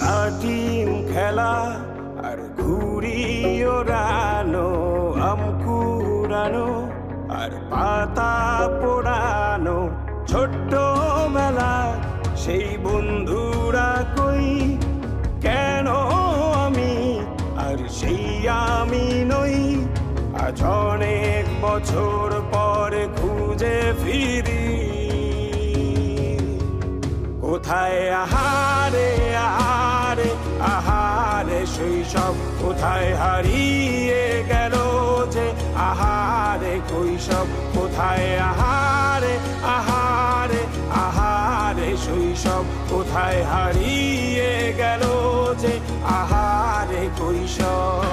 লাটিম খেলা আর ঘুড়ি ওড়ানো, আম কুড়ানো আর পাতা পোড়ানো, ছোট্ট বেলা সেই বন্ধুরা কই, কেন আমি আর সেই আমি নই। আজ অনেক বছর পরে খুঁজে ফিরি, কোথায় আহারে আহারে আহারে শৈশব, কোথায় হারিয়ে গেল যে আহারে কৈশব, কোথায় আহারে আহারে আহারে শৈশব, কোথায় হারিয়ে গেল যে আহারে কৈশব।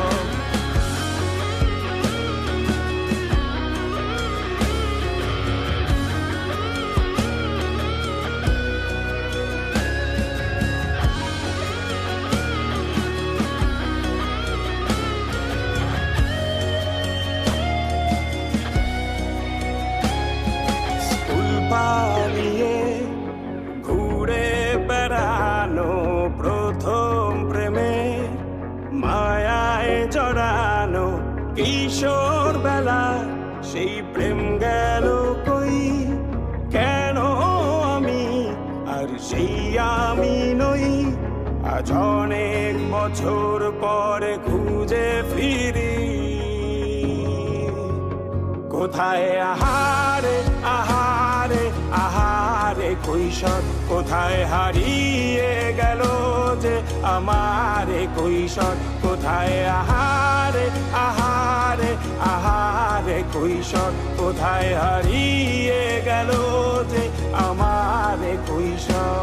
পালিয়ে ঘুরে বেড়ানো, প্রথম প্রেমে মায়ায় জড়ানো, কিশোর বেলা সেই প্রেম গেল কই, কেন আমি আর সেই আমি নই। আজ অনেক বছর পরে খুঁজে ফিরি, কোথায় আহারে আহারে আহারে কৈশোর, কোথায় হারিয়ে গেল যে আমারে কৈশোর, কোথায় আহারে আহারে আহারে কৈশোর, কোথায় হারিয়ে গেল যে আমারে কৈশোর।